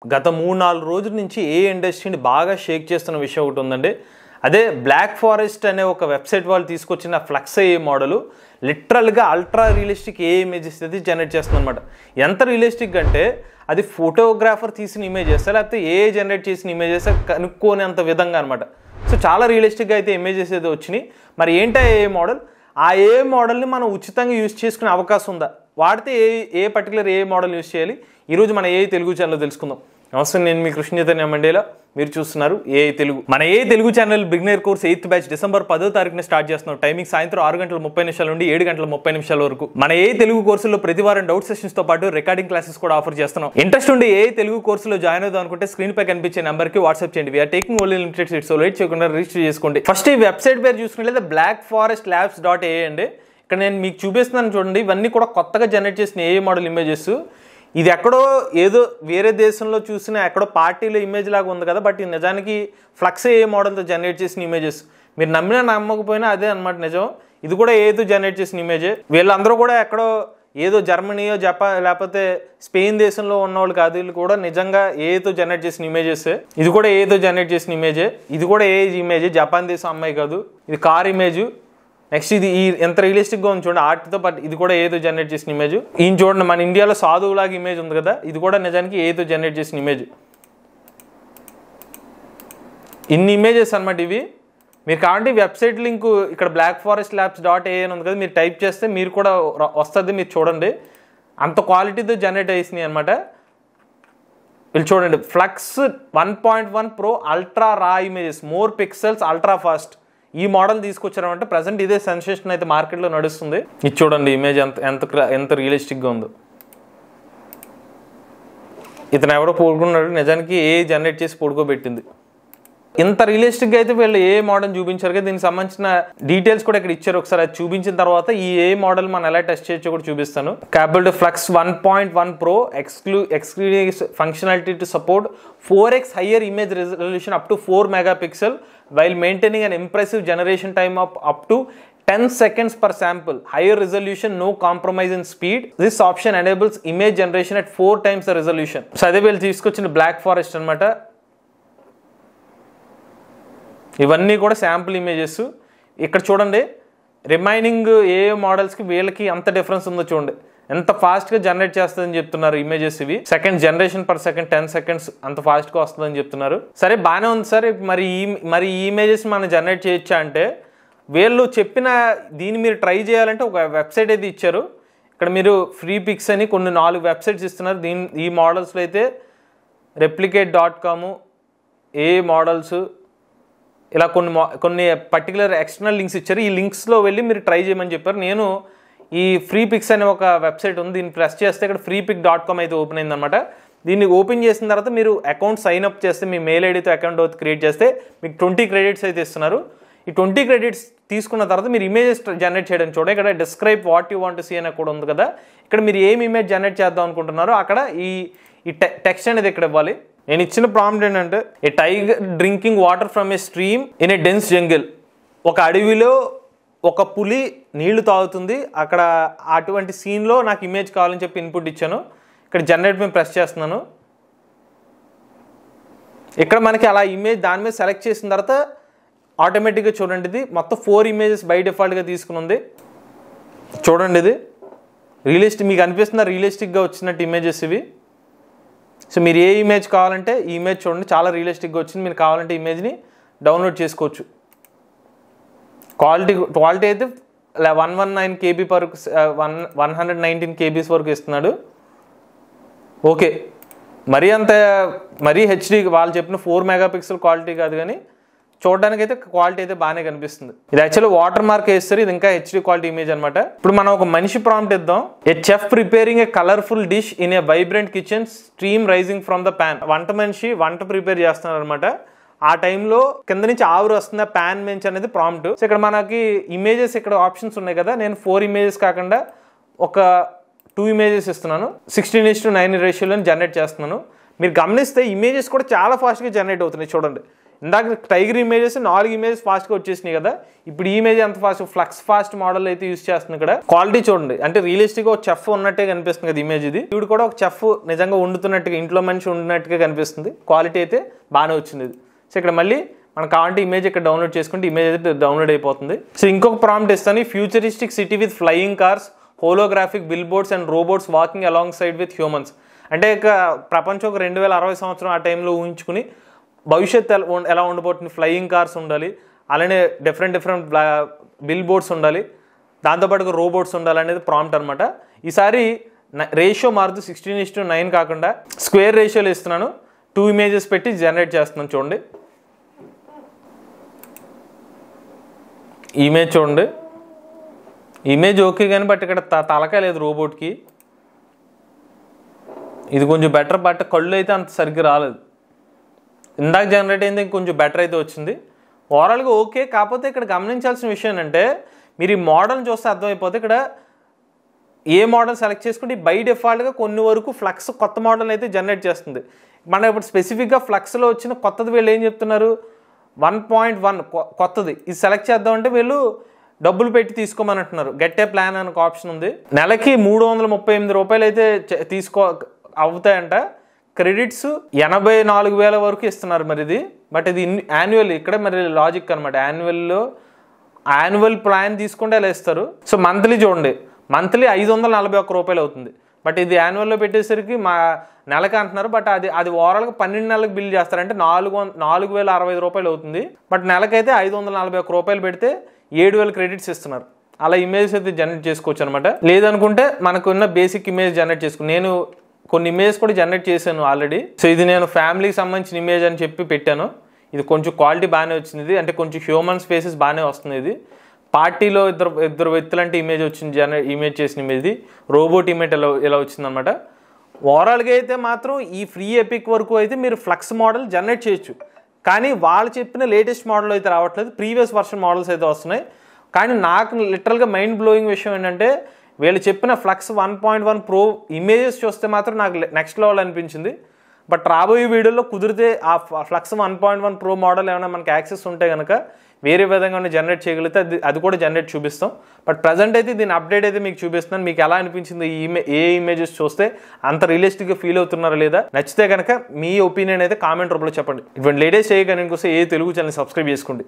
గత 3-4 రోజుల నుంచి ఏ ఇండస్ట్రీని బాగా షేక్ చేస్తున్న విషయం ఒకటి ఉందండి. అదే బ్లాక్ ఫారెస్ట్ అనే ఒక వెబ్సైట్ వాళ్ళు తీసుకొచ్చిన ఫ్లక్స్ ఏ మోడల్ లిటరల్గా అల్ట్రా రియలిస్టిక్ ఏ ఇమేజెస్ అయితే జనరేట్ చేస్తుంది అనమాట. ఎంత రియలిస్టిక్ అంటే అది ఫోటోగ్రాఫర్ తీసిన ఇమేజెస్ లేకపోతే ఏ జనరేట్ చేసిన ఇమేజెస్ కనుక్కోనేంత విధంగా అనమాట. సో చాలా రియలిస్టిక్గా అయితే ఇమేజెస్ అయితే వచ్చినాయి. మరి ఏంటో ఏ మోడల్, ఆ ఏ మోడల్ని మనం ఉచితంగా యూజ్ చేసుకునే అవకాశం ఉందా, వాడితే ఏ పర్టికులర్ ఏ మోడల్ యూజ్ చేయాలి, ఈరోజు మన ఏ తెలుగు ఛానల్లో తెలుసుకుందాం. నమస్తే, నేను మీ కృష్ణ చైతన్య మండేలా, మీరు చూస్తున్నారు ఏ తెలుగు. మన A Telugu channel beginner course 8th batch December 10వ తారీఖున స్టార్ట్ చేస్తున్నాం. టైమింగ్ సాయంత్రం 6:30 నుండి 7:30 వరకు. మన ఏ తెలుగు కోర్సులో ప్రతి వారం డౌట్ సెషన్స్ తో పాటు రికార్డింగ్ క్లాసెస్ కూడా ఆఫర్ చేస్తున్నాం. ఇంట్రెస్ట్ ఉండి ఏ తెలుగు కోర్సులో జాయిన్ అవుదాం అనుకుంటే స్క్రీన్ పై కనిపించే నెంబర్ కి వాట్సాప్ చేయండి. We're taking only limited seats, so late చేయకుండా రిజిస్టర్ చేసుకోండి. ఫస్ట్ ఈ వెబ్సైట్ పేరు చూసుకున్నట్లయితే blackforestlabs.ai అండి. ఇక్కడ నేను మీకు చూపిస్తున్నాను చూడండి. ఇవన్నీ కూడా కొత్తగా జనరేట్ చేసిన ఏ మోడల్ ఇమేజెస్. ఇది ఎక్కడో ఏదో వేరే దేశంలో చూసిన ఎక్కడో పార్టీలో ఇమేజ్ లాగా ఉంది కదా, బట్ ఇది నిజానికి ఫ్లక్స్ ఏ మోడల్తో జనరేట్ చేసిన ఇమేజెస్. మీరు నమ్మినా నమ్మకపోయినా అదే అనమాట నిజం. ఇది కూడా ఏదో జనరేట్ చేసిన ఇమేజే. వీళ్ళందరూ కూడా ఎక్కడో ఏదో జర్మనీయో జపాన్ లేకపోతే స్పెయిన్ దేశంలో ఉన్నవాళ్ళు కాదు, వీళ్ళు కూడా నిజంగా ఏదో జనరేట్ చేసిన ఇమేజెస్. ఇది కూడా ఏదో జనరేట్ చేసిన ఇమేజే. ఇది కూడా ఏ ఇమేజే, జపాన్ దేశం అమ్మాయి కాదు, ఇది కార్ ఇమేజ్. నెక్స్ట్ ఇది ఎంత రియలిస్టిక్గా ఉంది చూడండి ఆర్ట్తో పాటు. ఇది కూడా ఏదో జనరేట్ చేసిన ఇమేజ్. ఈయన చూడండి, మన ఇండియాలో సాధువులాగా ఇమేజ్ ఉంది కదా, ఇది కూడా నిజానికి ఏదో జనరేట్ చేసిన ఇమేజ్. ఇన్ని ఇమేజెస్ అనమాట ఇవి. మీరు కావాలంటే వెబ్సైట్ లింక్ ఇక్కడ blackforestlabs.ai అని ఉంది కదా, మీరు టైప్ చేస్తే మీరు కూడా వస్తుంది, మీరు చూడండి. అంత క్వాలిటీతో జనరేట్ అయ్యినాయి అనమాట. వీళ్ళు చూడండి, ఫ్లక్స్ 1.1 Pro అల్ట్రా రా images, more pixels, ultra fast. ఈ మోడల్ తీసుకొచ్చారంటే ప్రజెంట్ ఇదే సెన్సేషన్ అయితే మార్కెట్లో నడుస్తుంది. ఇది చూడండి ఇమేజ్ ఎంత రియలిస్టిక్గా ఉందో. ఇతను ఎవరో పడుకున్నాడు, నిజానికి ఏ జనరేట్ చేసి పడుకోబెట్టింది. ఇంత రియలిస్టిక్గా అయితే వీళ్ళు ఏ మోడల్ చూపించారు కదా, దీనికి సంబంధించిన డీటెయిల్స్ కూడా ఇక్కడ ఇచ్చారు. ఒకసారి అది చూపించిన తర్వాత ఈ ఏ మోడల్ మనం ఎలా టెస్ట్ చేయొచ్చో కూడా చూపిస్తాను. Capable flux 1.1 Pro exclusive functionality to support 4x higher image resolution up to 4 megapixel while maintaining an impressive generation time of up to 10 seconds per sample. Higher resolution, no compromise in speed. This option enables image generation at 4 times the resolution. So అదే వీళ్ళు తీసుకొచ్చిన black forest అనమాట. ఇవన్నీ కూడా sample images. ఇక్కడ చూడండి, remaining ఏ మోడల్స్కి వీళ్ళకి ఎంత డిఫరెన్స్ ఉందో చూడండి. ఎంత ఫాస్ట్గా జనరేట్ చేస్తుందని చెప్తున్నారు ఇమేజెస్. ఇవి second generation per second 10 seconds అంత ఫాస్ట్గా వస్తుందని చెప్తున్నారు. సరే బాగానే ఉంది సార్, మరి ఈ ఇమేజెస్ మనం జనరేట్ చేయొచ్చా అంటే, వీళ్ళు చెప్పిన దీన్ని మీరు ట్రై చేయాలంటే ఒక వెబ్సైట్ అయితే ఇచ్చారు. ఇక్కడ మీరు ఫ్రీ పిక్స్ అని కొన్ని 4 వెబ్సైట్స్ ఇస్తున్నారు. ఈ మోడల్స్లో అయితే replicate.com, ఏ మోడల్స్, ఇలా కొన్ని పర్టికులర్ ఎక్స్టర్నల్ లింక్స్ ఇచ్చారు. ఈ లింక్స్లో వెళ్ళి మీరు ట్రై చేయమని చెప్పారు. నేను ఈ ఫ్రీ పిక్స్ అనే ఒక వెబ్సైట్ ఉంది, దీన్ని ప్రెస్ చేస్తే ఇక్కడ freepik.com అయితే ఓపెన్ అయిందనమాట. దీన్ని ఓపెన్ చేసిన తర్వాత మీరు అకౌంట్ సైన్ అప్ చేస్తే, మీ మెయిల్ ఐడితో అకౌంట్ క్రియేట్ చేస్తే మీకు 20 credits అయితే ఇస్తున్నారు. ఈ 20 credits తీసుకున్న తర్వాత మీరు ఇమేజెస్ జనరేట్ చేయడం చూడండి. ఇక్కడ describe what you want to see అని కూడా ఉంది కదా, ఇక్కడ మీరు ఏం ఇమేజ్ జనరేట్ చేద్దాం అనుకుంటున్నారో అక్కడ ఈ టెక్స్ట్ అనేది ఇక్కడ ఇవ్వాలి. నేను ఇచ్చిన ప్రాంప్ట్ ఏంటంటే, a tiger drinking water from a stream in a dense jungle. ఒక అడవిలో ఒక పులి నీళ్లు తాగుతుంది, అక్కడ అటువంటి సీన్లో నాకు ఇమేజ్ కావాలని చెప్పి ఇన్పుట్ ఇచ్చాను. ఇక్కడ జనరేట్ మీద ప్రెస్ చేస్తున్నాను. ఇక్కడ మనకి అలా ఇమేజ్ దాని మీద సెలెక్ట్ చేసిన తర్వాత ఆటోమేటిక్గా చూడండి, ఇది మొత్తం 4 images బై డిఫాల్ట్గా తీసుకుని ఉంది. చూడండి, ఇది మీకు అనిపిస్తుందా రియలిస్టిక్గా వచ్చినట్టు ఇమేజెస్ ఇవి. సో మీరు ఏ ఇమేజ్ కావాలంటే ఈ ఇమేజ్ చూడండి, చాలా రియలిస్టిక్గా వచ్చింది. మీరు కావాలంటే ఇమేజ్ని డౌన్లోడ్ చేసుకోవచ్చు. క్వాలిటీ అయితే 119 KB వరకు 119 KBs వరకు ఇస్తున్నాడు. ఓకే, మరీ హెచ్డి వాళ్ళు చెప్పిన 4 megapixel క్వాలిటీ కాదు, కానీ చూడడానికి అయితే క్వాలిటీ అయితే బాగానే కనిపిస్తుంది. ఇది యాక్చువల్లీ వాటర్ మార్క్ వేస్తారు, ఇది ఇంకా హెచ్డి క్వాలిటీ ఇమేజ్ అనమాట. ఇప్పుడు మనం ఒక మనిషి ప్రాంప్ట్ ఇద్దాం. A chef preparing a colourful dish in a vibrant kitchen, stream rising from the pan. వంట మనిషి వంట ప్రిపేర్ చేస్తున్నారు అనమాట. ఆ టైంలో కింద నుంచి ఆవిరి వస్తుంది, ప్యాన్ నుంచి అనేది ప్రాంప్ట్. సో ఇక్కడ మనకి ఇమేజెస్ ఇక్కడ ఆప్షన్స్ ఉన్నాయి కదా, నేను 4 images కాకుండా ఒక 2 images ఇస్తున్నాను. 16:9 రేషియోలో జనరేట్ చేస్తున్నాను. మీరు గమనిస్తే ఇమేజెస్ కూడా చాలా ఫాస్ట్గా జనరేట్ అవుతున్నాయి. చూడండి, ఇందాక టైగర్ ఇమేజెస్ 4 ఇమేజెస్ ఫాస్ట్గా వచ్చేసినాయి కదా, ఇప్పుడు ఈ ఇమేజ్ ఎంత ఫాస్ట్ ఫ్లక్స్ ఫాస్ట్ మోడల్ అయితే యూస్ చేస్తుంది. ఇక్కడ క్వాలిటీ చూడండి, అంటే రియలిస్టిక్గా ఒక చెఫ్ ఉన్నట్టే కనిపిస్తుంది కదా ఇమేజ్. ఇది ఇప్పుడు కూడా ఒక చెఫ్ నిజంగా వండుతున్నట్టుగా, ఇంట్లో మనిషి వండినట్టుగా కనిపిస్తుంది. క్వాలిటీ అయితే బాగానే వచ్చింది ఇది. సో ఇక్కడ మళ్ళీ మనకు కావాలంటే ఇమేజ్ ఇక్కడ డౌన్లోడ్ చేసుకుంటే ఇమేజ్ అయితే డౌన్లోడ్ అయిపోతుంది. సో ఇంకొక ప్రాంప్ట్ ఇస్తాను, futuristic city with flying cars, holographic bill boards and robots walking along side with humans. అంటే ఇక ప్రపంచం ఒక 2060 సంవత్సరం ఆ టైంలో ఊహించుకుని భవిష్యత్తు ఎలా ఉండబోతుంది, ఫ్లయింగ్ కార్స్ ఉండాలి, అలానే డిఫరెంట్ బిల్ బోర్డ్స్ ఉండాలి, దాంతోపాటుగా రోబోట్స్ ఉండాలి అనేది ప్రాంప్ట్ అనమాట. ఈసారి రేషియో మారుతూ 16:9 కాకుండా స్క్వేర్ రేషియోలో ఇస్తున్నాను. 2 ఇమేజెస్ పెట్టి జనరేట్ చేస్తున్నాను. చూడండి ఇమేజ్ చూడండి, ఇమేజ్ ఓకే కానీ బట్ ఇక్కడ తలకాయ లేదు రోబోట్కి. ఇది కొంచెం బెటర్, బట్ కళ్ళు అయితే అంత సరిగ్గా రాలేదు. ఇందాక జనరేట్ అయింది కొంచెం బెటర్ అయితే వచ్చింది. ఓవరాల్గా ఓకే. కాకపోతే ఇక్కడ గమనించాల్సిన విషయం ఏంటంటే, మీరు ఈ మోడల్ని చూస్తే అర్థమైపోతే ఇక్కడ ఏ మోడల్ సెలెక్ట్ చేసుకుంటే బై డిఫాల్ట్గా కొన్ని వరకు ఫ్లక్స్ కొత్త మోడల్ అయితే జనరేట్ చేస్తుంది. మనం ఇప్పుడు స్పెసిఫిక్గా ఫ్లక్స్లో వచ్చిన కొత్తది వీళ్ళు ఏం చెప్తున్నారు, 1.1 కొత్తది ఇది సెలెక్ట్ చేద్దామంటే వీళ్ళు డబ్బులు పెట్టి తీసుకోమని అంటున్నారు. గెట్ ఏ ప్లాన్ అని ఒక ఆప్షన్ ఉంది. నెలకి 338 రూపాయలు అయితే అవుతాయంట. క్రెడిట్స్ 84,000 వరకు ఇస్తున్నారు మరి ఇది. బట్ ఇది యాన్యువల్, ఇక్కడ మరి లాజిక్ అనమాట. యాన్యువల్ ప్లాన్ తీసుకుంటే ఇలా ఇస్తారు. సో మంత్లీ చూడండి, మంత్లీ 541 రూపాయలు అవుతుంది. బట్ ఇది యాన్యువల్లో పెట్టేసరికి మా నెలకి అంటున్నారు. బట్ అది ఓవరాల్గా 12 నెలలకు బిల్ చేస్తారంటే 4,065 రూపాయలు అవుతుంది. బట్ నెలకైతే 541 రూపాయలు పెడితే 7,000 క్రెడిట్స్ ఇస్తున్నారు. అలా ఇమేజ్ అయితే జనరేట్ చేసుకోవచ్చు అనమాట. లేదనుకుంటే మనకున్న బేసిక్ ఇమేజ్ జనరేట్ చేసుకుని, నేను కొన్ని ఇమేజ్ కూడా జనరేట్ చేశాను ఆల్రెడీ. సో ఇది నేను ఫ్యామిలీకి సంబంధించిన ఇమేజ్ అని చెప్పి పెట్టాను. ఇది కొంచెం క్వాలిటీ బాగానే వచ్చింది, అంటే కొంచెం హ్యూమన్ స్పేసెస్ బాగానే వస్తుంది. ఇది పార్టీలో ఇద్దరు వ్యక్తులంటే ఇమేజ్ వచ్చింది, ఇమేజ్ చేసిన ఇమేజ్. రోబోట్ ఇమేజ్ ఇలా వచ్చిందనమాట. ఓవరాల్గా అయితే మాత్రం ఈ ఫ్రీ ఎపిక్ వరకు అయితే మీరు ఫ్లక్స్ మోడల్ జనరేట్ చేయొచ్చు, కానీ వాళ్ళు చెప్పిన లేటెస్ట్ మోడల్ అయితే రావట్లేదు. ప్రీవియస్ వర్షన్ మోడల్స్ అయితే వస్తున్నాయి. కానీ నాకు లిటరల్గా మైండ్ బ్లోయింగ్ విషయం ఏంటంటే, వీళ్ళు చెప్పిన ఫ్లక్స్ 1.1 ప్రో ఇమేజెస్ చూస్తే మాత్రం నాకు నెక్స్ట్ లెవెల్ అనిపించింది. బట్ రాబోయే వీడియోలో కుదిరితే ఆ ఫ్లక్స్ 1.1 ప్రో మోడల్ ఏమైనా మనకి యాక్సెస్ ఉంటే కనుక వేరే విధంగా జనరేట్ చేయగలిగితే అది కూడా జనరేట్ చూపిస్తాం. బట్ ప్రజెంట్ అయితే దీని అప్డేట్ అయితే మీకు చూపిస్తున్నాను. మీకు ఎలా అనిపించింది ఏ ఇమేజెస్ చూస్తే అంత రియలిస్టిక్గా ఫీల్ అవుతున్నారా లేదా? నచ్చితే కనుక మీ ఒపీనియన్ అయితే కామెంట్ రూపంలో చెప్పండి. ఇటువంటి లేటెస్ట్ చేయగానే కోసం ఏ తెలుగు ఛానల్ సబ్స్క్రైబ్ చేసుకోండి.